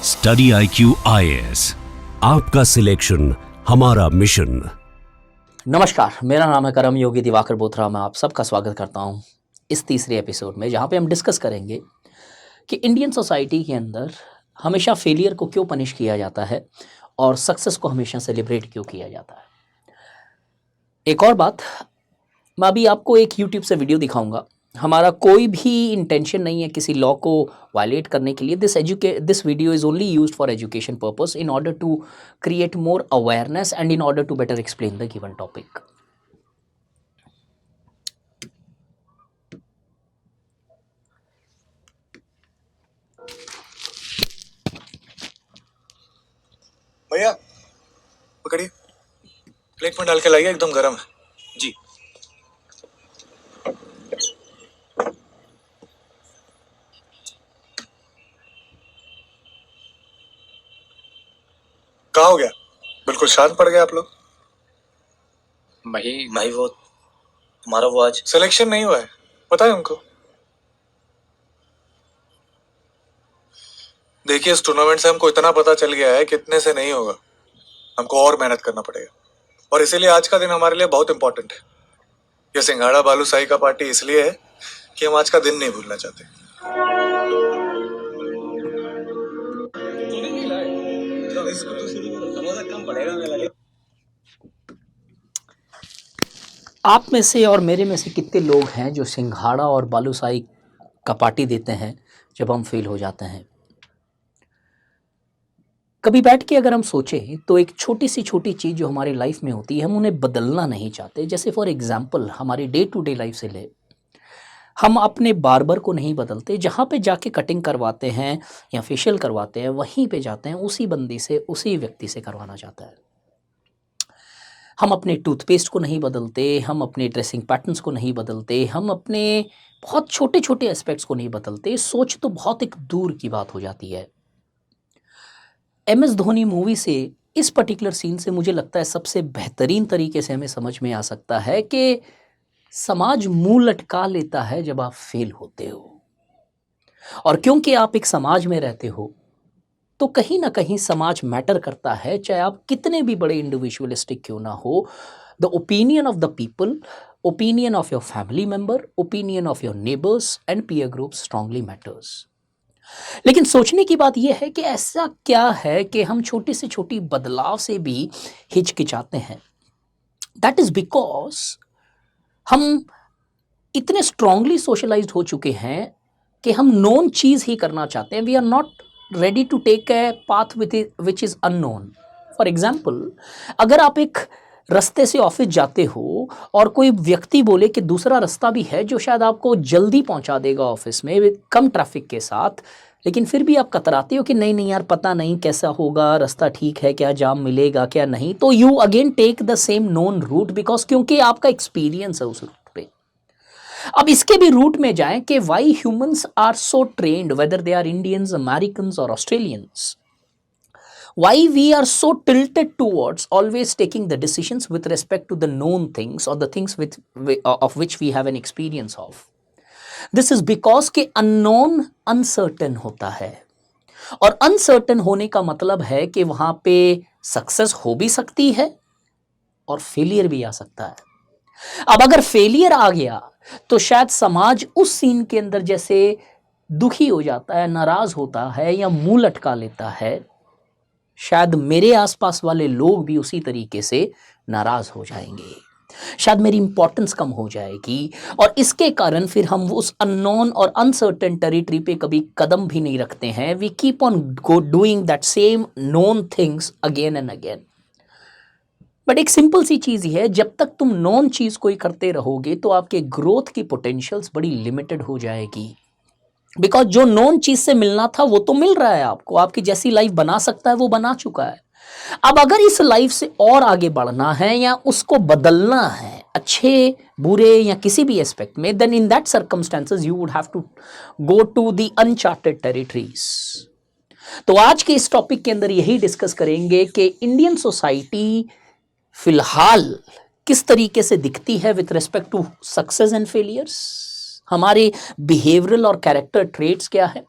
Study IQ IAS, आपका selection हमारा mission. नमस्कार, मेरा नाम है करम योगी दिवाकर बोथरा। मैं आप सबका स्वागत करता हूं इस तीसरे एपिसोड में, जहां पे हम डिस्कस करेंगे कि इंडियन सोसाइटी के अंदर हमेशा फेलियर को क्यों पनिश किया जाता है और सक्सेस को हमेशा सेलिब्रेट क्यों किया जाता है। एक और बात, मैं अभी आपको एक यूट्यूब से वीडियो दिखाऊंगा। हमारा कोई भी इंटेंशन नहीं है किसी लॉ को वायलेट करने के लिए। This video is only used for education purpose in order to create more awareness and in order to better explain the given topic. भैया पकड़िए, प्लेट में डाल के लाइए, एकदम गर्म है जी। कहाँ हो गया? बिल्कुल शांत पड़ गए आप लोग। भाई वो तुम्हारा वो आज सिलेक्शन नहीं हुआ है, पता है उनको। देखिए, इस टूर्नामेंट से हमको इतना पता चल गया है कि इतने से नहीं होगा, हमको और मेहनत करना पड़ेगा। और इसीलिए आज का दिन हमारे लिए बहुत इंपॉर्टेंट है। ये सिंघाड़ा बालूशाही का पार्टी इसलिए है कि हम आज का दिन नहीं भूलना चाहते। आप में से और मेरे में से कितने लोग हैं जो सिंघाड़ा और बालूशाही का पार्टी देते हैं जब हम फेल हो जाते हैं? कभी बैठ के अगर हम सोचें तो एक छोटी चीज़ जो हमारी लाइफ में होती है, हम उन्हें बदलना नहीं चाहते। जैसे फॉर एग्जांपल, हमारी डे टू डे लाइफ से ले, हम अपने बार्बर को नहीं बदलते। जहाँ पे जाके कटिंग करवाते हैं या फेशियल करवाते हैं, वहीं पे जाते हैं, उसी बंदी से, उसी व्यक्ति से करवाना चाहता है। हम अपने टूथपेस्ट को नहीं बदलते, हम अपने ड्रेसिंग पैटर्न्स को नहीं बदलते, हम अपने बहुत छोटे एस्पेक्ट्स को नहीं बदलते। सोच तो बहुत एक दूर की बात हो जाती है। MS धोनी मूवी से इस पर्टिकुलर सीन से मुझे लगता है सबसे बेहतरीन तरीके से हमें समझ में आ सकता है कि समाज मुंह लटका लेता है जब आप फेल होते हो। और क्योंकि आप एक समाज में रहते हो तो कहीं ना कहीं समाज मैटर करता है, चाहे आप कितने भी बड़े इंडिविजुअलिस्टिक क्यों ना हो। The opinion of the people, opinion of your family member, opinion of your neighbours and peer group strongly matters. लेकिन सोचने की बात यह है कि ऐसा क्या है कि हम छोटी से छोटी बदलाव से भी हिचकिचाते हैं। दैट इज बिकॉज हम इतने स्ट्रांगली सोशलाइज्ड हो चुके हैं कि हम नोन चीज ही करना चाहते हैं। We are not ready to take a path which is unknown. For example, अगर आप एक रास्ते से ऑफिस जाते हो और कोई व्यक्ति बोले कि दूसरा रास्ता भी है जो शायद आपको जल्दी पहुंचा देगा ऑफिस में कम ट्रैफिक के साथ, लेकिन फिर भी आप कतराते हो कि नहीं यार, पता नहीं कैसा होगा, रास्ता ठीक है क्या, जाम मिलेगा क्या नहीं, तो you again take the same known route because क्योंकि आपका एक्सपीरियंस है उस रूट पे। अब इसके भी रूट में जाएं कि why humans are so trained, whether they are Indians, Americans और Australians, why we are so tilted towards always taking the decisions with respect to the known things or the things of which we have an experience of. This is because कि unknown uncertain होता है, और uncertain होने का मतलब है कि वहां पे सक्सेस हो भी सकती है और फेलियर भी आ सकता है। अब अगर फेलियर आ गया तो शायद समाज उस सीन के अंदर जैसे दुखी हो जाता है, नाराज होता है या मुंह लटका लेता है, शायद मेरे आसपास वाले लोग भी उसी तरीके से नाराज हो जाएंगे, शायद मेरी इंपॉर्टेंस कम हो जाएगी, और इसके कारण फिर हम उस अननोन और अनसर्टेन टेरिटरी पे कभी कदम भी नहीं रखते हैं। We keep on doing that same known things again and again. But एक सिंपल सी चीज ही है, जब तक तुम नॉन चीज कोई करते रहोगे तो आपके ग्रोथ की पोटेंशियल्स बड़ी लिमिटेड हो जाएगी। बिकॉज जो नॉन चीज से मिलना था वो तो मिल रहा है आपको, आपकी जैसी लाइफ बना सकता है वो बना चुका है। अब अगर इस लाइफ से और आगे बढ़ना है या उसको बदलना है अच्छे बुरे या किसी भी एस्पेक्ट में, then in that circumstances you would have to go to the uncharted territories. तो आज के इस टॉपिक के अंदर यही डिस्कस करेंगे कि इंडियन सोसाइटी फिलहाल किस तरीके से दिखती है with respect to success and failures, हमारे बिहेवियरल और कैरेक्टर ट्रेट्स क्या है,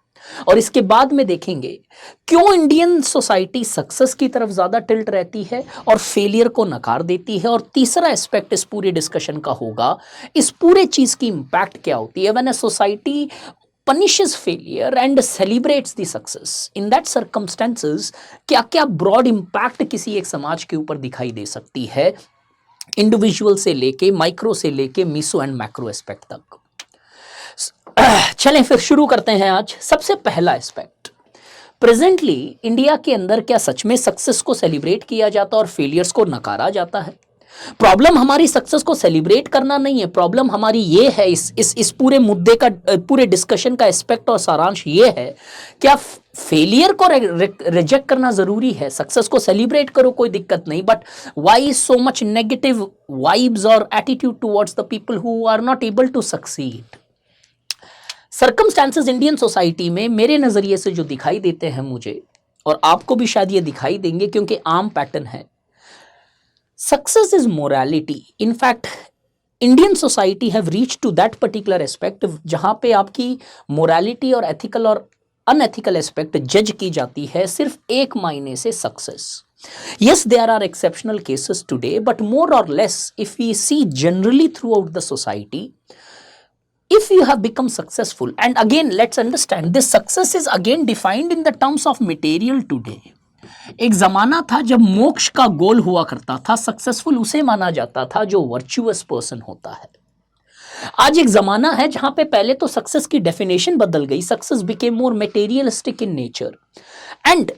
और इसके बाद में देखेंगे क्यों इंडियन सोसाइटी सक्सेस की तरफ ज्यादा टिल्ट रहती है और फेलियर को नकार देती है। और तीसरा एस्पेक्ट इस पूरे डिस्कशन का होगा, इस पूरे चीज की इंपैक्ट क्या होती है when a society punishes failure and celebrates the success. In that circumstances क्या क्या ब्रॉड इम्पैक्ट किसी एक समाज के ऊपर दिखाई दे सकती है, इंडिविजुअल से लेके माइक्रो से लेके मीसो एंड मैक्रो एस्पेक्ट तक। चलें फिर शुरू करते हैं। आज सबसे पहला एस्पेक्ट, प्रेजेंटली इंडिया के अंदर क्या सच में सक्सेस को सेलिब्रेट किया जाता और फेलियर्स को नकारा जाता है? प्रॉब्लम हमारी सक्सेस को सेलिब्रेट करना नहीं है, प्रॉब्लम हमारी ये है, इस पूरे मुद्दे का, पूरे डिस्कशन का एस्पेक्ट और सारांश ये है, क्या फेलियर को रिजेक्ट करना जरूरी है? सक्सेस को सेलिब्रेट करो, कोई दिक्कत नहीं, but why so much negative vibes और attitude towards the people who are not able to succeed? Circumstances Indian society में मेरे नजरिए से जो दिखाई देते हैं मुझे, और आपको भी शायद ये दिखाई देंगे क्योंकि आम पैटर्न है, success is morality. In fact, Indian society have reached to that particular aspect जहां पे आपकी morality और ethical और unethical aspect जज की जाती है सिर्फ एक मायने से success. Yes, there are exceptional cases today, but more or less, if we see generally throughout the society, if you have become successful, and again, let's understand, this success is again defined in the terms of material today. एक जमाना था जब मोक्ष का गोल हुआ करता था, successful उसे माना जाता था जो वर्चुअस पर्सन होता है। आज एक जमाना है जहां पे पहले तो सक्सेस की डेफिनेशन बदल गई, success became more materialistic in nature, and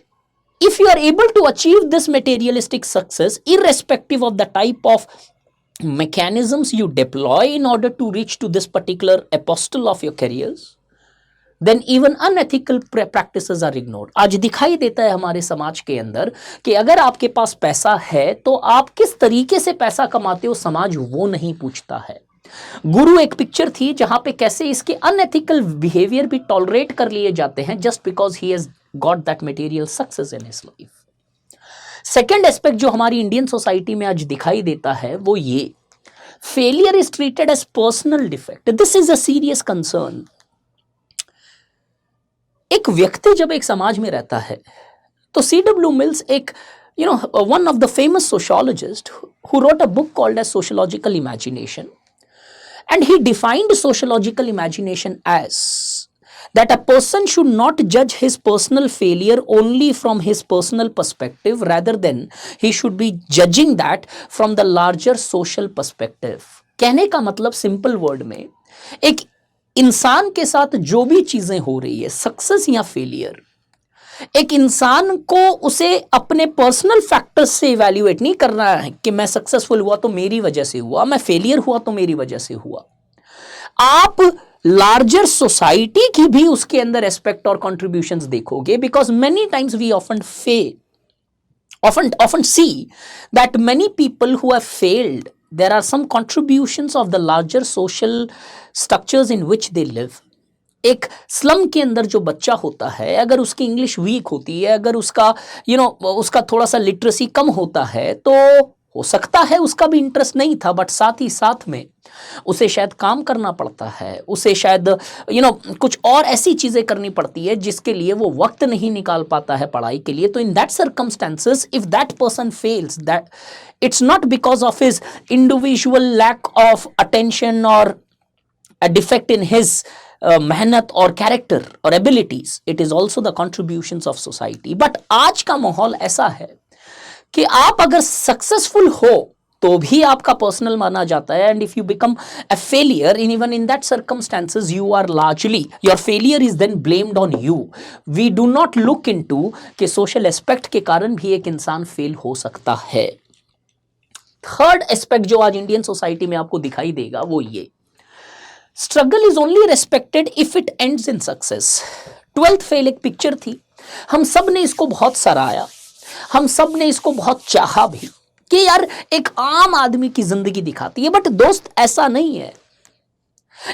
if you are able to achieve this materialistic success irrespective of the type of mechanisms you deploy in order to reach to this particular apostle of your careers, then even unethical practices are ignored. आज दिखाई देता है हमारे समाज के अंदर कि अगर आपके पास पैसा है तो आप किस तरीके से पैसा कमाते हो, समाज वो नहीं पूछता है। गुरु एक पिक्चर थी जहां पे कैसे इसके अनएथिकल बिहेवियर भी टॉलरेट कर लिए जाते हैं just because he has got that material success in his life. Second aspect जो हमारी इंडियन सोसाइटी में आज दिखाई देता है वो ये, failure is treated as personal defect. This is a serious concern. एक व्यक्ति जब एक समाज में रहता है तो C.W. मिल्स एक one of the famous sociologist who wrote a book called as sociological imagination, and he defined sociological imagination as that a person should not judge his personal failure only from his personal perspective, rather than he should be judging that from the larger social perspective. कहने का मतलब simple word में, एक इंसान के साथ जो भी चीजें हो रही है, सक्सेस या फेलियर, एक इंसान को उसे अपने पर्सनल फैक्टर्स से इवैल्यूएट नहीं करना है कि मैं सक्सेसफुल हुआ तो मेरी वजह से हुआ, मैं फेलियर हुआ तो मेरी वजह से हुआ। आप लार्जर सोसाइटी की भी उसके अंदर एस्पेक्ट और कॉन्ट्रीब्यूशंस देखोगे, because many times we often see that many people who have failed, there are some contributions of the larger social structures in which they live. एक स्लम के अंदर जो बच्चा होता है, अगर उसकी इंग्लिश वीक होती है, अगर उसका उसका थोड़ा सा लिटरेसी कम होता है, तो हो सकता है उसका भी इंटरेस्ट नहीं था, बट साथ ही साथ में उसे शायद काम करना पड़ता है, उसे शायद कुछ और ऐसी चीजें करनी पड़ती है जिसके लिए वो वक्त नहीं निकाल पाता है पढ़ाई के लिए। तो in that circumstances if that person fails, that it's not because of his individual lack of attention और अ डिफेक्ट इन हिज मेहनत और कैरेक्टर और abilities, it is also the contributions of society. But आज का माहौल ऐसा है कि आप अगर सक्सेसफुल हो तो भी आपका पर्सनल माना जाता है, and if you become a failure even in that circumstances you are largely, your failure is then blamed on you. We do not look into कि सोशल एस्पेक्ट के कारण भी एक इंसान फेल हो सकता है। थर्ड एस्पेक्ट जो आज इंडियन सोसाइटी में आपको दिखाई देगा वो ये, struggle is only respected if it ends in success. 12th fail एक पिक्चर थी, हम सब ने इसको बहुत सराहा, हम सब ने इसको बहुत चाहा भी कि यार एक आम आदमी की जिंदगी दिखाती है, बट दोस्त ऐसा नहीं है।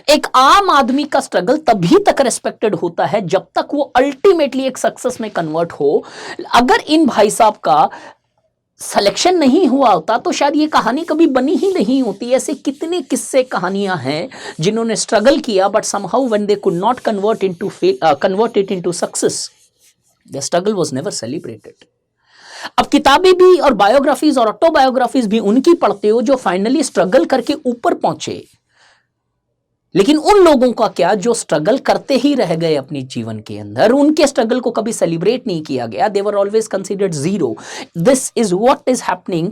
एक आम आदमी का स्ट्रगल तभी तक रेस्पेक्टेड होता है जब तक वो अल्टीमेटली एक सक्सेस में कन्वर्ट हो। अगर इन भाई साहब का सिलेक्शन नहीं हुआ होता तो शायद ये कहानी कभी बनी ही नहीं होती। ऐसे कितने किस्से कहानियां हैं जिन्होंने स्ट्रगल किया, but somehow when they could not convert it into success, the struggle was never celebrated. अब किताबें भी और बायोग्राफीज और ऑटोबायोग्राफीज भी उनकी पढ़ते हो जो फाइनली स्ट्रगल करके ऊपर पहुंचे, लेकिन उन लोगों का क्या जो स्ट्रगल करते ही रह गए अपने जीवन के अंदर, उनके स्ट्रगल को कभी सेलिब्रेट नहीं किया गया। They were always considered zero. This is what is happening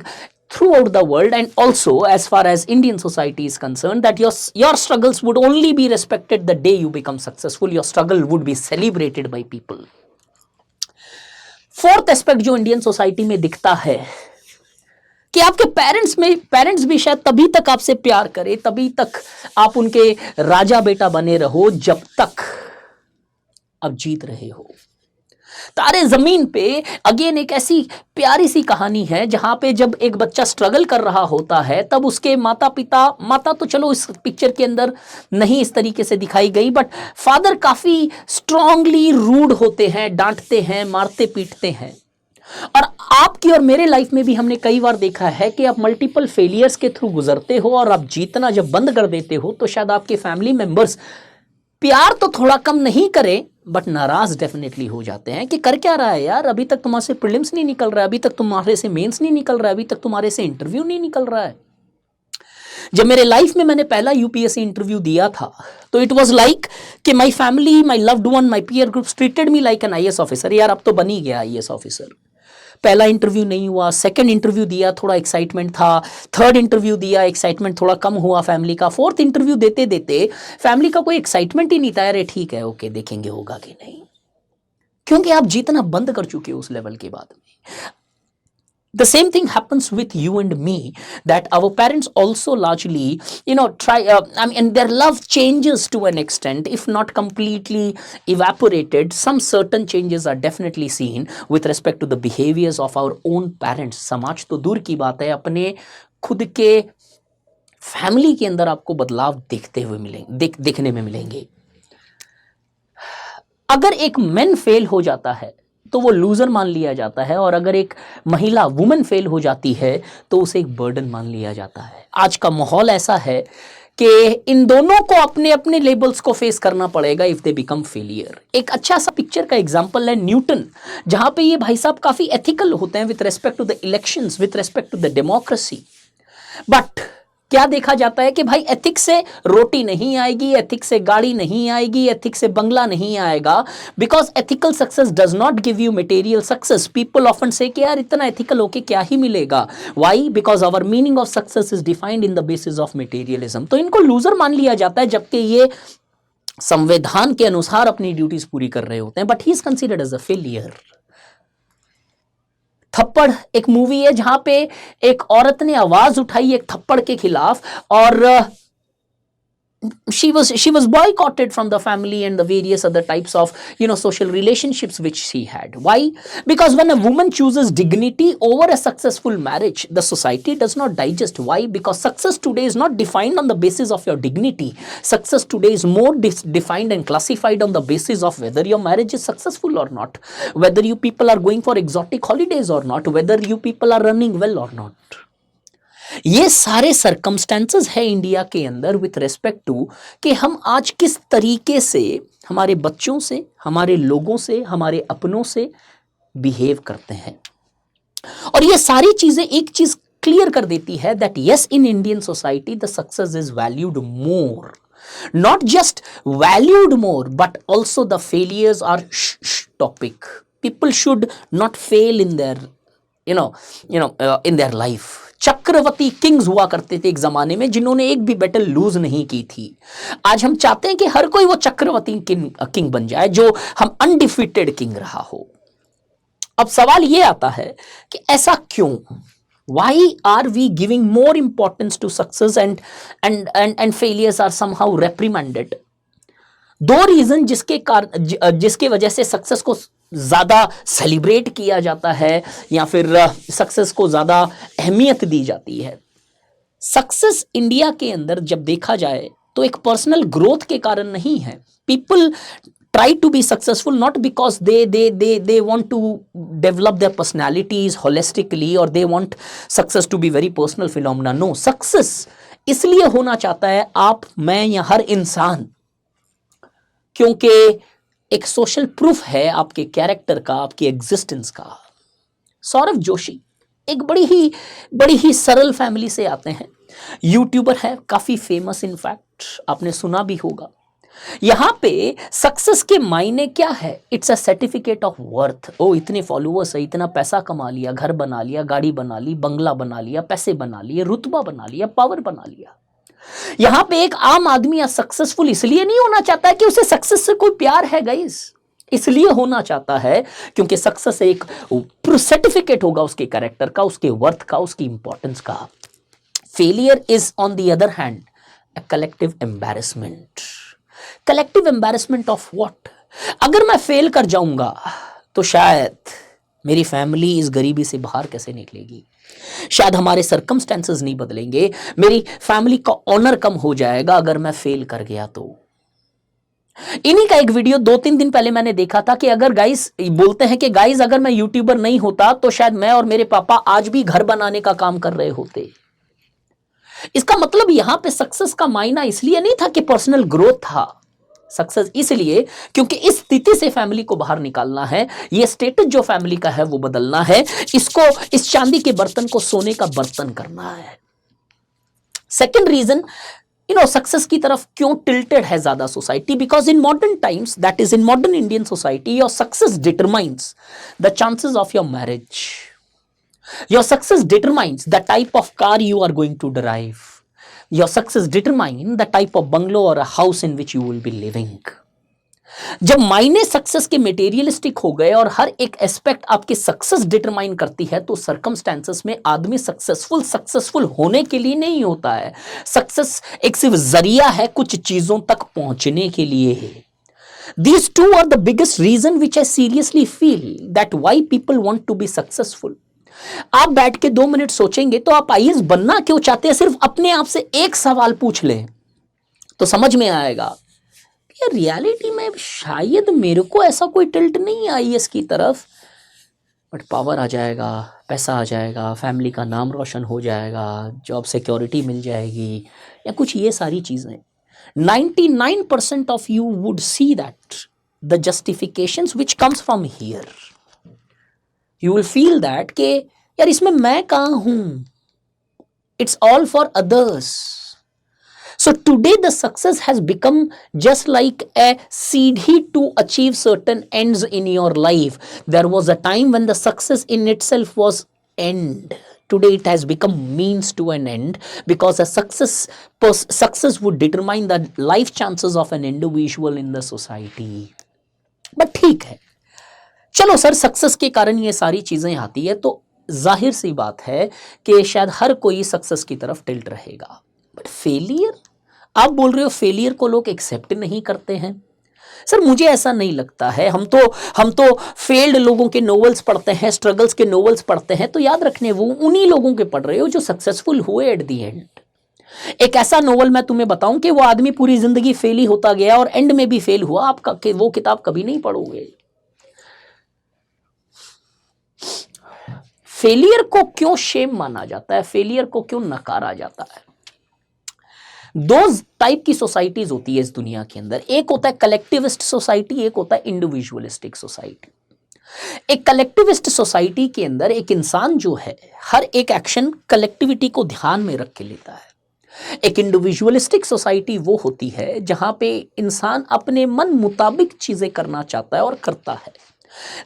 throughout the world, and also as far as Indian society is concerned, that your struggles would only be respected the day you become successful. Your struggle would be celebrated by people. Fourth aspect जो Indian society में दिखता है कि आपके parents भी शायद तभी तक आपसे प्यार करें, तभी तक आप उनके राजा बेटा बने रहो जब तक आप जीत रहे हो। तारे जमीन पे अगेन एक ऐसी प्यारी सी कहानी है जहां पे जब एक बच्चा स्ट्रगल कर रहा होता है तब उसके माता तो चलो इस पिक्चर के अंदर नहीं इस तरीके से दिखाई गई, बट फादर काफी स्ट्रांगली रूड होते हैं, डांटते हैं, मारते पीटते हैं। और आपकी और मेरे लाइफ में भी हमने कई बार देखा है कि आप मल्टीपल फेलियर्स के थ्रू गुजरते हो और आप जीतना जब बंद कर देते हो तो शायद आपके फैमिली मेंबर्स प्यार तो थोड़ा कम नहीं करें बट नाराज डेफिनेटली हो जाते हैं कि कर क्या रहा है यार, अभी तक तुम्हारे से प्रीलिम्स नहीं निकल रहा है, अभी तक तुम्हारे से मेंस नहीं निकल रहा है, अभी तक तुम्हारे से इंटरव्यू नहीं निकल रहा है। जब मेरे लाइफ में मैंने पहला यूपीएससी इंटरव्यू दिया था तो इट वाज लाइक कि my family, my loved one, my peer group treated me like an IAS officer. यार अब तो बन ही गया आईएएस ऑफिसर। पहला इंटरव्यू नहीं हुआ, सेकंड इंटरव्यू दिया, थोड़ा एक्साइटमेंट था, थर्ड इंटरव्यू दिया, एक्साइटमेंट थोड़ा कम हुआ फैमिली का, फोर्थ इंटरव्यू देते देते फैमिली का कोई एक्साइटमेंट ही नहीं था। अरे ठीक है, ओके देखेंगे होगा कि नहीं, क्योंकि आप जीतना बंद कर चुके हो उस लेवल के बाद में। The same thing happens with you and me, that our parents also largely, try, and their love changes to an extent, if not completely evaporated. Some certain changes are definitely seen with respect to the behaviors of our own parents. समाज तो दूर की बात है, अपने खुद के family के अंदर आपको बदलाव देखते हुए मिलेंगे, देखने में मिलेंगे। अगर एक मैन फेल हो जाता है तो वो लूजर मान लिया जाता है, और अगर एक महिला वुमेन फेल हो जाती है तो उसे एक बर्डन मान लिया जाता है। आज का माहौल ऐसा है कि इन दोनों को अपने अपने लेबल्स को फेस करना पड़ेगा इफ दे बिकम फेलियर। एक अच्छा सा पिक्चर का एग्जांपल है न्यूटन, जहां पे ये भाई साहब काफी एथिकल होते हैं with respect to the elections, with respect to the democracy, but क्या देखा जाता है कि भाई एथिक्स से रोटी नहीं आएगी, एथिक्स से गाड़ी नहीं आएगी, एथिक्स से बंगला नहीं आएगा, because ethical success does not give you material success. People often say कि यार इतना एथिकल होके क्या ही मिलेगा, why, because our meaning of success is defined in the basis of materialism. तो इनको लूजर मान लिया जाता है, जबकि ये संविधान के अनुसार अपनी ड्यूटीज पूरी कर रहे होते हैं, but he is considered as a failure. Thappad एक मूवी है जहां पे एक औरत ने आवाज उठाई एक थप्पड़ के खिलाफ, और she was boycotted from the family and the various other types of social relationships which she had. Why? Because when a woman chooses dignity over a successful marriage, the society does not digest. Why? Because success today is not defined on the basis of your dignity. Success today is more defined and classified on the basis of whether your marriage is successful or not, whether you people are going for exotic holidays or not, whether you people are running well or not. ये सारे circumstances है India के अंदर with respect to कि हम आज किस तरीके से हमारे बच्चों से, हमारे लोगों से, हमारे अपनों से बिहेव करते हैं। और ये सारी चीजें एक चीज क्लियर कर देती है that yes, in Indian society the success is valued more, not just valued more, but also the failures are topic. People should not fail in their in their life. Chakravarti kings हुआ करते थे एक जमाने में जिन्होंने एक भी बैटल लूज नहीं की थी। आज हम चाहते हैं कि हर कोई वो चक्रवर्ती किंग बन जाए जो हम अनडिफीटेड किंग रहा हो। अब सवाल ये आता है कि ऐसा क्यों? Why are we giving more importance to success and failures are somehow reprimanded? दो रीजन जिसके वजह से सक्सेस को ज्यादा सेलिब्रेट किया जाता है या फिर सक्सेस को ज्यादा अहमियत दी जाती है। सक्सेस इंडिया के अंदर जब देखा जाए तो एक पर्सनल ग्रोथ के कारण नहीं है। People try to be successful not because they want to develop their personalities holistically or they want success to be very personal phenomena. No, success इसलिए होना चाहता है आप, मैं या हर इंसान, क्योंकि एक सोशल प्रूफ है आपके कैरेक्टर का, आपकी एग्जिस्टेंस का। सौरभ जोशी एक बड़ी ही सरल फैमिली से आते हैं, यूट्यूबर है, काफी फेमस, इनफैक्ट आपने सुना भी होगा। यहां पे सक्सेस के मायने क्या है? It's a certificate of worth. ओ इतने फॉलोअर्स है, इतना पैसा कमा लिया, घर बना लिया, गाड़ी बना ली, बंगला बना लिया, पैसे बना लिए, रुतबा बना लिया, पावर बना लिया। यहां पे एक आम आदमी या सक्सेसफुल इसलिए नहीं होना चाहता है कि उसे सक्सेस से कोई प्यार है गाइस, इसलिए होना चाहता है क्योंकि सक्सेस एक सर्टिफिकेट होगा उसके कैरेक्टर का, उसके वर्थ का, उसकी इंपॉर्टेंस का। Failure is on the other hand a collective embarrassment. Collective embarrassment of what? अगर मैं फेल कर जाऊंगा तो शायद मेरी फैमिली इस गरीबी से बाहर कैसे निकलेगी, शायद हमारे सर्कमस्टेंसेस नहीं बदलेंगे, मेरी फैमिली का ऑनर कम हो जाएगा अगर मैं फेल कर गया तो। इन्हीं का एक वीडियो 2-3 दिन पहले मैंने देखा था कि अगर गाइस बोलते हैं कि गाइस अगर मैं यूट्यूबर नहीं होता तो शायद मैं और मेरे पापा आज भी घर बनाने का काम कर रहे होते। इसका मतलब यहां पे सक्सेस का मायना इसलिए नहीं था कि पर्सनल ग्रोथ था, सक्सेस इसलिए क्योंकि इस स्थिति से फैमिली को बाहर निकालना है, ये स्टेटस जो फैमिली का है वो बदलना है, इसको, इस चांदी के बर्तन को सोने का बर्तन करना है। सेकंड रीजन, सक्सेस की तरफ क्यों टिल्टेड है ज्यादा society? Because in modern times, that is in modern Indian society, your success determines the chances of your marriage, your success determines the type of car you are going to drive, your success determine the type of bungalow or a house in which you will be living. जब मायने success के materialistic हो गए और हर एक aspect आपकी success determine करती है तो सर्कमस्टेंसेस में आदमी सक्सेसफुल होने के लिए नहीं होता है। सक्सेस एक सिर्फ जरिया है कुछ चीजों तक पहुंचने के लिए है। These two are the biggest reason which I seriously feel that why people want to be successful. आप बैठ के 2 मिनट सोचेंगे तो आप आईएएस बनना क्यों चाहते हैं, सिर्फ अपने आप से एक सवाल पूछ लें तो समझ में आएगा कि रियलिटी में शायद मेरे को ऐसा कोई टिल्ट नहीं है आईएएस की तरफ, बट पावर आ जाएगा, पैसा आ जाएगा, फैमिली का नाम रोशन हो जाएगा, जॉब सिक्योरिटी मिल जाएगी या कुछ ये सारी चीजें। 99% of you would see that the justifications which comes from here, you will feel that कि यार इसमें मैं कहां हूं, it's all for others. So today the success has become just like a सीढ़ी to achieve certain ends in your life. There was a time when the success in itself was end. Today it has become means to an end because a success would determine the life chances of an individual in the society. But ठीक है, चलो sir success के कारण ये सारी चीजें आती है तो जाहिर सी बात है कि शायद हर कोई सक्सेस की तरफ टिल्ट रहेगा, बट फेलियर, आप बोल रहे हो फेलियर को लोग एक्सेप्ट नहीं करते हैं। सर मुझे ऐसा नहीं लगता है, हम तो फेल्ड लोगों के नोवेल्स पढ़ते हैं, स्ट्रगल्स के नोवेल्स पढ़ते हैं, तो याद रखने वो उन्हीं लोगों के पढ़ रहे हो जो सक्सेसफुल हुए एट दी एंड। एक ऐसा नोवेल मैं तुम्हें बताऊं कि वो आदमी पूरी जिंदगी फेल ही होता गया और एंड में भी फेल हुआ, आप वो किताब कभी नहीं पढ़ोगे। फेलियर को क्यों शेम माना जाता है, फेलियर को क्यों नकारा जाता है? दो टाइप की सोसाइटीज होती है इस दुनिया के अंदर, एक होता है कलेक्टिविस्ट सोसाइटी, एक होता है इंडिविजुअलिस्टिक सोसाइटी। एक कलेक्टिविस्ट सोसाइटी के अंदर एक इंसान जो है हर एक एक्शन कलेक्टिविटी को ध्यान में रख के लेता है। एक इंडिविजुअलिस्टिक सोसाइटी वो होती है जहां पे इंसान अपने मन मुताबिक चीजें करना चाहता है और करता है।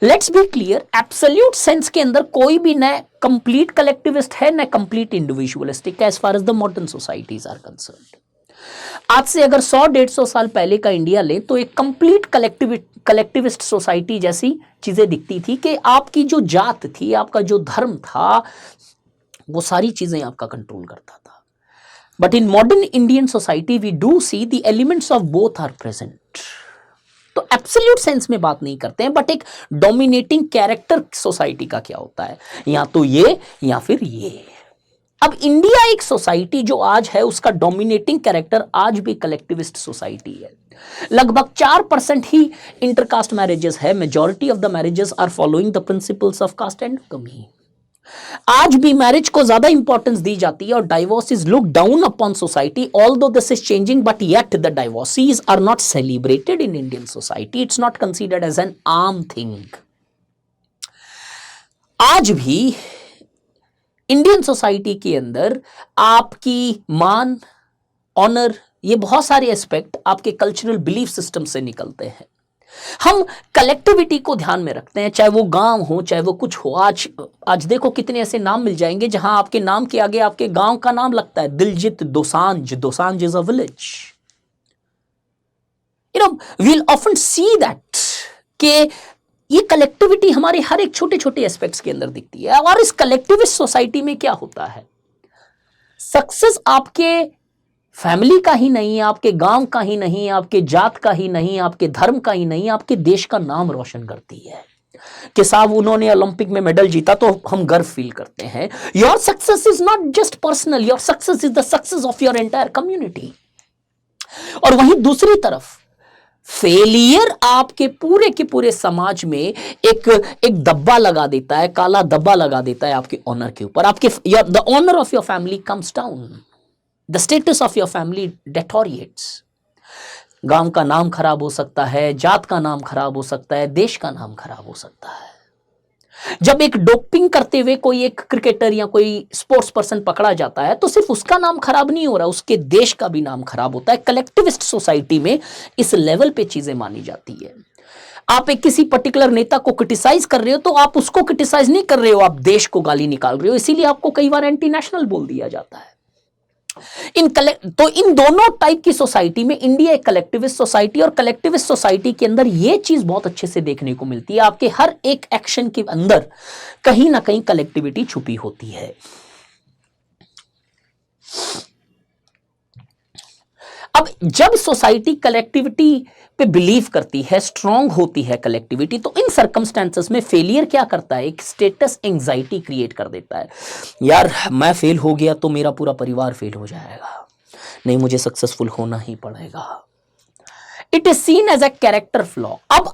Let's be clear, absolute sense के अंदर कोई भी न कंप्लीट कलेक्टिविस्ट है न complete individualistic as far as the modern societies are concerned. आज से अगर 100-150 साल पहले का इंडिया ले तो एक कंप्लीट कलेक्टिविस्ट सोसाइटी जैसी चीजें दिखती थी कि आपकी जो जात थी, आपका जो धर्म था, वो सारी चीजें आपका कंट्रोल करता था। But in modern Indian society we do see the elements of both are present. तो एब्सोल्यूट सेंस में बात नहीं करते हैं, बट एक डोमिनेटिंग कैरेक्टर सोसाइटी का क्या होता है, या तो ये या फिर ये। अब इंडिया एक सोसाइटी जो आज है, उसका डोमिनेटिंग कैरेक्टर आज भी कलेक्टिविस्ट सोसाइटी है। लगभग 4% ही इंटरकास्ट मैरिजेस है। Majority of the marriages are following the principles of caste and कमी। आज भी मैरिज को ज्यादा इंपॉर्टेंस दी जाती है और divorce is look down upon society. Although this is changing, but yet the divorcees are not celebrated in Indian society. It's not considered as an arm thing. आज भी इंडियन सोसाइटी के अंदर आपकी मान, ऑनर, ये बहुत सारे एस्पेक्ट आपके कल्चरल बिलीफ सिस्टम से निकलते हैं। हम कलेक्टिविटी को ध्यान में रखते हैं, चाहे वो गांव हो, चाहे वो कुछ हो। आज देखो कितने ऐसे नाम मिल जाएंगे जहां आपके नाम के आगे आपके गांव का नाम लगता है। Diljit Dosanjh, Dosanjh is a village. we'll often see that कि ये कलेक्टिविटी हमारे हर एक छोटे छोटे एस्पेक्ट्स के अंदर दिखती है। और इस कलेक्टिविस्ट सोसाइटी में क्या होता है, सक्सेस आपके फैमिली का ही नहीं, आपके गांव का ही नहीं, आपके जात का ही नहीं, आपके धर्म का ही नहीं, आपके देश का नाम रोशन करती है। कि साहब उन्होंने ओलंपिक में मेडल जीता तो हम गर्व फील करते हैं। Your success is not just personal, your success is the success of your entire community. और वहीं दूसरी तरफ फेलियर आपके पूरे के पूरे समाज में एक धब्बा लगा देता है, काला धब्बा लगा देता है आपके ऑनर के ऊपर। आपके the honour of your family comes down, the status of your family deteriorates. गांव का नाम खराब हो सकता है, जात का नाम खराब हो सकता है, देश का नाम खराब हो सकता है। जब एक डोपिंग करते हुए कोई एक क्रिकेटर या कोई स्पोर्ट्स पर्सन पकड़ा जाता है तो सिर्फ उसका नाम खराब नहीं हो रहा, उसके देश का भी नाम खराब होता है। कलेक्टिविस्ट सोसाइटी में इस लेवल पे चीजें मानी जाती है। आप एक किसी पर्टिकुलर नेता को क्रिटिसाइज कर रहे हो तो आप उसको क्रिटिसाइज नहीं कर रहे हो, आप देश को गाली निकाल रहे हो। इसीलिए आपको कई बार एंटी नेशनल बोल दिया जाता है। तो इन दोनों टाइप की सोसाइटी में इंडिया एक कलेक्टिविस्ट सोसाइटी, और कलेक्टिविस्ट सोसाइटी के अंदर यह चीज बहुत अच्छे से देखने को मिलती है। आपके हर एक एक्शन के अंदर कहीं ना कहीं कलेक्टिविटी छुपी होती है। अब जब सोसाइटी कलेक्टिविटी पे बिलीव करती है, स्ट्रांग होती है कलेक्टिविटी, तो इन सर्कमस्टेंसेस में फेलियर क्या करता है, एक स्टेटस एंजाइटी क्रिएट कर देता है। यार मैं फेल हो गया तो मेरा पूरा परिवार फेल हो जाएगा, नहीं मुझे सक्सेसफुल होना ही पड़ेगा। It is seen as a character flaw. अब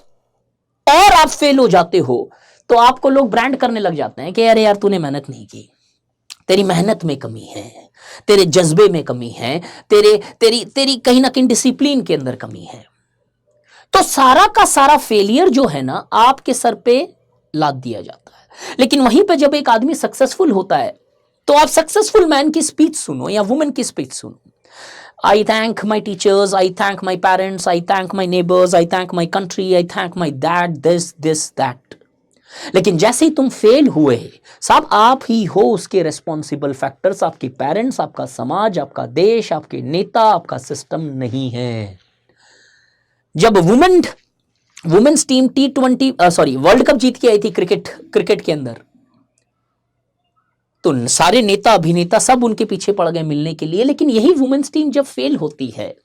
और आप फेल हो जाते हो तो आपको लोग ब्रांड करने लग जाते हैं कि अरे यार तूने मेहनत नहीं की, तेरी मेहनत में कमी है, तेरे जज्बे में कमी है, तेरी कहीं ना कहीं डिसिप्लिन के अंदर कमी है। तो सारा का सारा फेलियर जो है ना आपके सर पे लाद दिया जाता है। लेकिन वहीं पे जब एक आदमी सक्सेसफुल होता है तो आप सक्सेसफुल मैन की स्पीच सुनो या वुमेन की स्पीच सुनो। आई thank my teachers, I thank my parents, I thank my neighbours, I thank my country, I thank my that, this that. लेकिन जैसे ही तुम फेल हुए साहब, आप ही हो उसके रेस्पॉन्सिबल फैक्टर्स। आपके पेरेंट्स, आपका समाज, आपका देश, आपके नेता, आपका सिस्टम नहीं है। जब वुमेन्स टीम वर्ल्ड कप जीत के आई थी क्रिकेट के अंदर, तो सारे नेता अभिनेता सब उनके पीछे पड़ गए मिलने के लिए। लेकिन यही वुमेन्स टीम जब फेल होती है,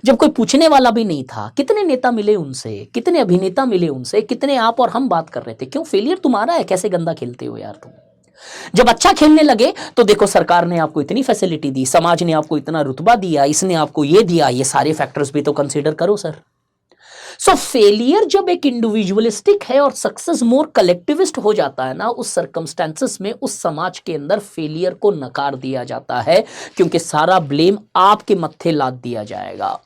जब कोई पूछने वाला भी नहीं था, कितने नेता मिले उनसे, कितने अभिनेता मिले उनसे, कितने आप और हम बात कर रहे थे, क्यों फेलियर तुम्हारा है, कैसे गंदा खेलते हो यार तुम। जब अच्छा खेलने लगे तो देखो सरकार ने आपको इतनी फैसिलिटी दी, समाज ने आपको इतना रुतबा दिया, इसने आपको ये दिया, ये सारे फैक्टर्स भी तो कंसीडर करो सर। सो फेलियर जब एक इंडिविजुअलिस्टिक है और सक्सेस मोर कलेक्टिविस्ट हो जाता है ना, उस सर्कमस्टेंसेस में उस समाज के अंदर फेलियर को नकार दिया जाता है, क्योंकि सारा ब्लेम आपके मत्थे लाद दिया जाएगा।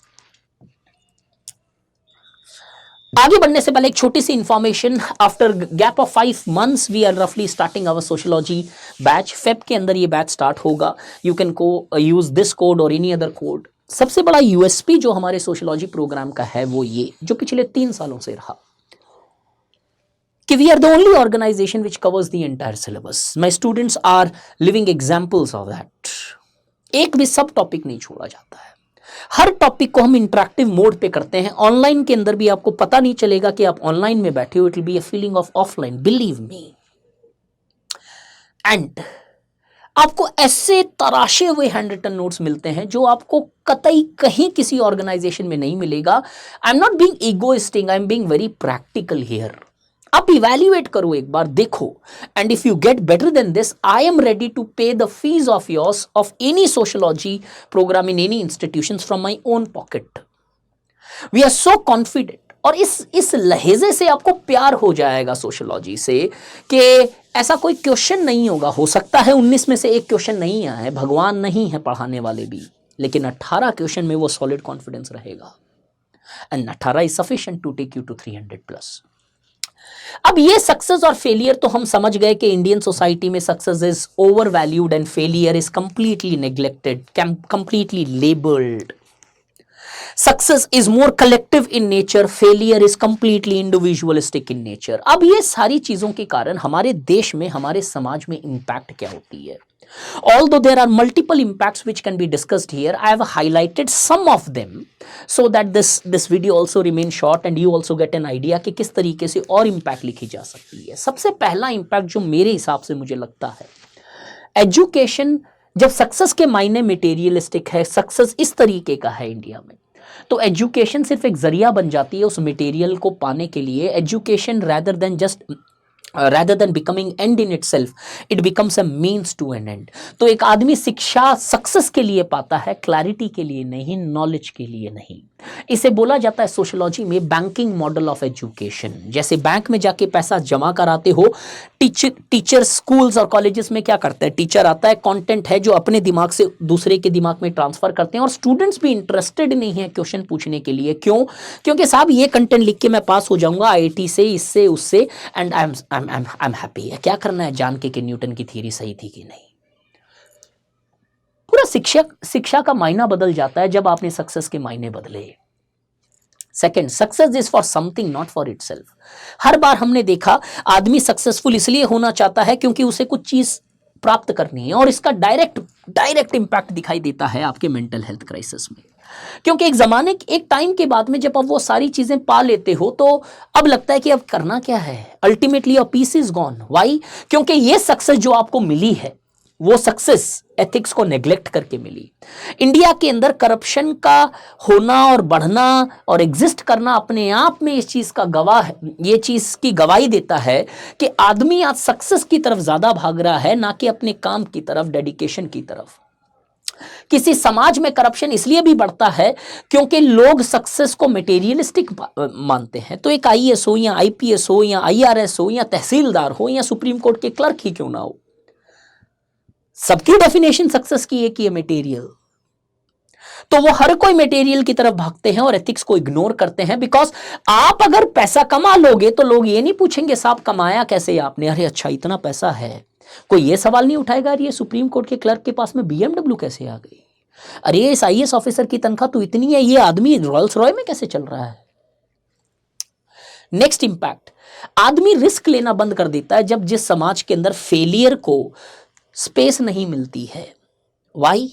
आगे बढ़ने से पहले एक छोटी सी information. After gap of 5 months we are रफली starting our sociology batch. Feb के अंदर ये बैच स्टार्ट होगा। You can use this code or any other code. सबसे बड़ा यूएसपी जो हमारे सोशियोलॉजी प्रोग्राम का है वो ये, जो पिछले 3 सालों से रहा, कि we are the only organisation which covers the entire syllabus. My students are living examples of that. एक भी सब टॉपिक नहीं छोड़ा जाता है। हर टॉपिक को हम इंटरेक्टिव मोड पे करते हैं। ऑनलाइन के अंदर भी आपको पता नहीं चलेगा कि आप ऑनलाइन में बैठे हो। It will be a feeling of offline, believe me. And आपको ऐसे तराशे हुए हैंड रिटन नोट्स मिलते हैं जो आपको कतई कहीं किसी ऑर्गेनाइजेशन में नहीं मिलेगा। I am not being egoistic, I am being very practical here. आप इवैल्यूएट करो एक बार, देखो, and if you get better then this, I am ready to pay the fees of yours of any sociology program in any institutions from my own pocket. We are so confident, और इस लहजे से आपको प्यार हो जाएगा sociology से कि ऐसा कोई क्वेश्चन नहीं होगा। हो सकता है 19 में से एक क्वेश्चन नहीं आए, भगवान नहीं है पढ़ाने वाले भी, लेकिन 18 क्वेश्चन में वो सॉलिड कॉन्फिडेंस रहेगा, and 18 is sufficient to take you to 300+। अब ये सक्सेस और फेलियर तो हम समझ गए कि इंडियन सोसाइटी में success is over valued and failure is completely neglected, completely labelled. Success is more collective in nature, failure is completely individualistic in nature. अब ये सारी चीजों के कारण हमारे देश में, हमारे समाज में इंपैक्ट क्या होती है? Although there are multiple impacts which can be discussed here, I have highlighted some of them so that this video also remains short and you also get an idea कि किस तरीके से और impact लिखी जा सकती है। सबसे पहला impact जो मेरे हिसाब से मुझे लगता है, एजुकेशन, जब सक्सेस के मायने मटेरियलिस्टिक है, सक्सेस इस तरीके का है इंडिया में, तो एजुकेशन सिर्फ एक जरिया बन जाती है उस मटेरियल को पाने के लिए। Education rather than becoming end in itself, it becomes a means to an end। तो एक आदमी शिक्षा सक्सेस के लिए पाता है, क्लैरिटी के लिए नहीं, नॉलेज के लिए नहीं। इसे बोला जाता है सोशियोलॉजी में बैंकिंग मॉडल ऑफ एजुकेशन। जैसे बैंक में जाके पैसा जमा कराते हो, टीचर स्कूल्स और कॉलेजेस में क्या करते हैं, टीचर आता है, कंटेंट है जो अपने दिमाग से दूसरे के दिमाग में ट्रांसफर करते हैं, और स्टूडेंट्स भी इंटरेस्टेड नहीं है क्वेश्चन पूछने के लिए। क्यों? क्योंकि साहब ये कंटेंट लिख के मैं पास हो जाऊंगा आईआईटी से, इससे उससे, एंड आई एम हैप्पी। क्या करना है जान के कि न्यूटन की थ्योरी सही थी कि नहीं। पूरा शिक्षा का मायना बदल जाता है जब आपने सक्सेस के मायने बदले। Second, success is for something, not for itself. हर बार हमने देखा आदमी सक्सेसफुल इसलिए होना चाहता है क्योंकि उसे कुछ चीज प्राप्त करनी है, और इसका डायरेक्ट इंपैक्ट दिखाई देता है आपके मेंटल हेल्थ क्राइसिस में। क्योंकि एक टाइम के बाद में जब आप वो सारी चीजें पा लेते हो, तो अब लगता है कि अब करना क्या है। Ultimately your peace is gone. Why? क्योंकि ये सक्सेस जो आपको मिली है, वो सक्सेस एथिक्स को नेग्लेक्ट करके मिली। इंडिया के अंदर करप्शन का होना और बढ़ना और एग्जिस्ट करना अपने आप में इस चीज का गवाह है, ये चीज की गवाही देता है कि आदमी आज सक्सेस की तरफ ज्यादा भाग रहा है, ना कि अपने काम की तरफ, डेडिकेशन की तरफ। किसी समाज में करप्शन इसलिए भी बढ़ता है क्योंकि लोग सक्सेस को मटेरियलिस्टिक मानते हैं। तो एक आईएएस हो या आईपीएस हो या आईआरएस हो या तहसीलदार हो या सुप्रीम कोर्ट के क्लर्क ही क्यों ना हो, सबकी डेफिनेशन सक्सेस की एक ही है, मटेरियल। तो वो हर कोई मटेरियल की तरफ भागते हैं और एथिक्स को इग्नोर करते हैं। बिकॉज आप अगर पैसा कमा लोगे तो लोग ये नहीं पूछेंगे साहब कमाया कैसे आपने, अरे अच्छा इतना पैसा है। कोई ये सवाल नहीं उठाएगा अरे ये सुप्रीम कोर्ट के क्लर्क के पास में बीएमडब्ल्यू कैसे आ गई, अरे इस आईएएस ऑफिसर की तनख्वाह तो इतनी है, ये आदमी रॉयल्स रॉय में कैसे चल रहा है। नेक्स्ट इंपैक्ट, आदमी रिस्क लेना बंद कर देता है जब जिस समाज के अंदर फेलियर को स्पेस नहीं मिलती है। वाई?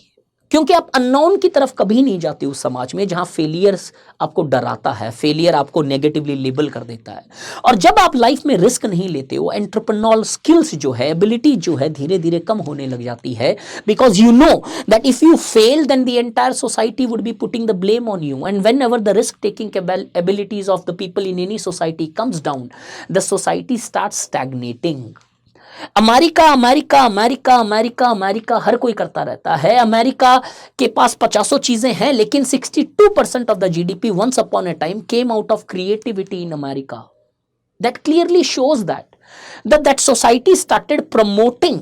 क्योंकि आप अननोन की तरफ कभी नहीं जाते उस समाज में जहां फेलियर्स आपको डराता है, फेलियर आपको नेगेटिवली लेबल कर देता है। और जब आप लाइफ में रिस्क नहीं लेते हो, एंटरप्रेन्योरियल स्किल्स जो है, एबिलिटी जो है, धीरे धीरे कम होने लग जाती है। Because you know that if you fail then the entire society would be putting the blame on you, and whenever the risk taking abilities of the people in any society comes down, the society start stagnating. America America America America America हर कोई करता रहता है। America के पास 50 चीजें हैं, लेकिन 62% of the GDP once upon a time came out of creativity in America. That clearly shows that society started promoting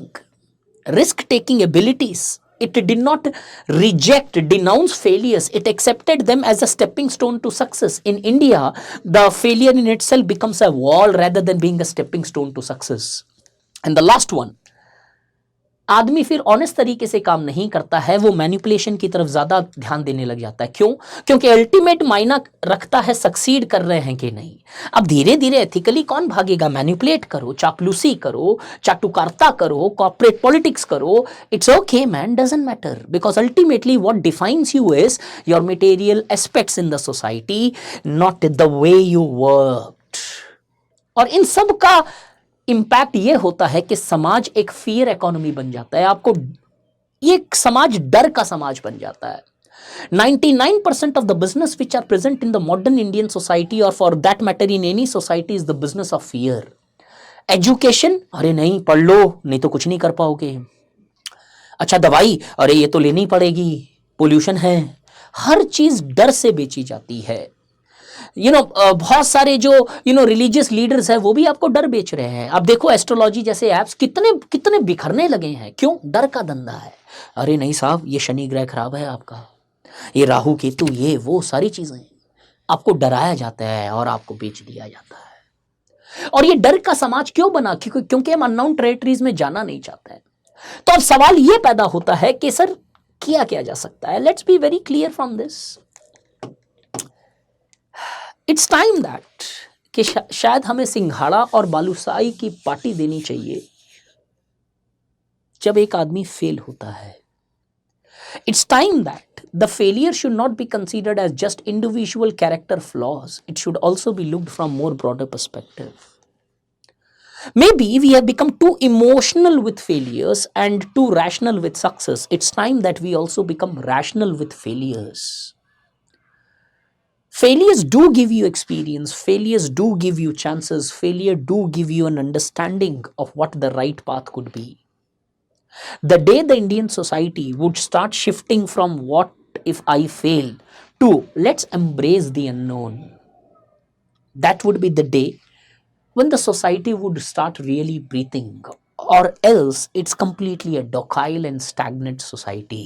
risk taking abilities. It did not reject, denounce failures. It accepted them as a stepping stone to success. In India, the failure in itself becomes a wall rather than being a stepping stone to success. And the last one, आदमी फिर honest तरीके से काम नहीं करता है, वो manipulation की तरफ ज्यादा ध्यान देने लग जाता है। क्यों? क्योंकि अल्टीमेट मायना रखता है सक्सीड कर रहे हैं कि नहीं। अब धीरे धीरे एथिकली कौन भागेगा? मैनिपुलेट करो, चापलूसी करो, चाटुकारिता करो, कॉर्पोरेट पॉलिटिक्स करो, it's okay man, doesn't matter, because ultimately what defines you is your material aspects in the society, not the way you worked. और इन सब का इंपैक्ट ये होता है कि समाज एक फियर इकोनॉमी बन जाता है। आपको ये समाज डर का समाज बन जाता है। 99% of the business which are present in the modern Indian society or for that matter in any society is the business of fear. Education, अरे नहीं पढ़ लो नहीं तो कुछ नहीं कर पाओगे. अच्छा दवाई, अरे ये तो लेनी पड़ेगी, पोल्यूशन है. हर चीज डर से बेची जाती है. बहुत सारे जो रिलीजियस लीडर्स हैं वो भी आपको डर बेच रहे हैं. आप देखो एस्ट्रोलॉजी जैसे एप्स कितने कितने बिखरने लगे हैं. क्यों? डर का धंधा है. अरे नहीं साहब, ये शनि ग्रह खराब है आपका, ये राहु केतु, ये वो सारी चीजें आपको डराया जाता है और आपको बेच दिया जाता है. और ये डर का समाज क्यों बना? क्योंकि हम अननोन टेरिटरीज में जाना नहीं चाहते हैं. तो अब सवाल ये पैदा होता है कि सर किया क्या जा सकता है. Let's be very clear from this. It's time that कि शायद हमें सिंघाड़ा और बालूशाही की पार्टी देनी चाहिए जब एक आदमी फेल होता है. It's time that the failure should not be considered as just individual character flaws. It should also be looked from more broader perspective. Maybe we have become too emotional with failures and too rational with success. It's time that we also become rational with failures. Failures do give you experience. Failures do give you chances. Failure do give you an understanding of what the right path could be. The day the Indian society would start shifting from what if I fail to let's embrace the unknown, that would be the day when the society would start really breathing, or else it's completely a docile and stagnant society.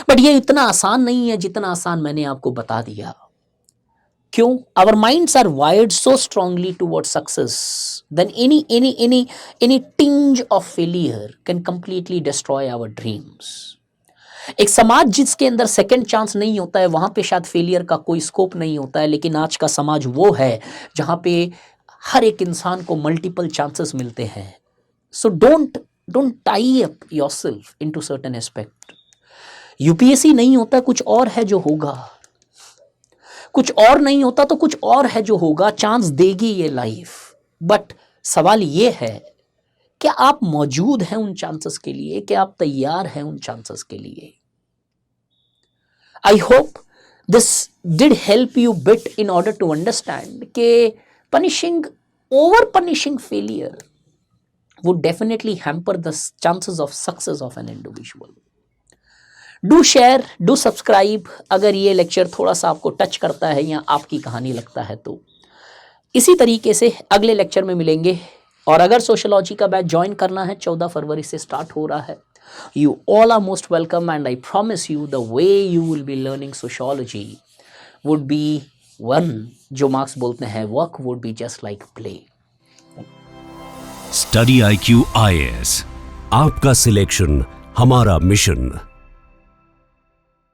But ये इतना आसान नहीं है जितना आसान मैंने आपको बता दिया. क्यों? Our minds are wired so strongly towards success then any tinge of failure can completely destroy our dreams. एक समाज जिसके अंदर सेकंड चांस नहीं होता है वहां पे शायद फेलियर का कोई स्कोप नहीं होता है, लेकिन आज का समाज वो है जहां पे हर एक इंसान को मल्टीपल चांसेस मिलते हैं. So don't tie up yourself into certain aspect. UPSC नहीं होता, कुछ और है जो होगा. कुछ और नहीं होता तो कुछ और है जो होगा. चांस देगी ये लाइफ. बट सवाल ये है क्या आप मौजूद हैं उन चांसेस के लिए, क्या आप तैयार हैं उन चांसेस के लिए. I hope this did help you bit in order to understand के over punishing failure would definitely hamper the chances of success of an individual. Do share, do subscribe अगर ये लेक्चर थोड़ा सा आपको टच करता है या आपकी कहानी लगता है तो. इसी तरीके से अगले लेक्चर में मिलेंगे. और अगर सोशलॉजी का बैच ज्वाइन करना है 14 फरवरी से स्टार्ट हो रहा है. You all are most welcome and I promise you the way you will be learning sociology would be one जो मार्क्स बोलते हैं work would be just like play. Study IQ IAS, आपका सिलेक्शन हमारा mission.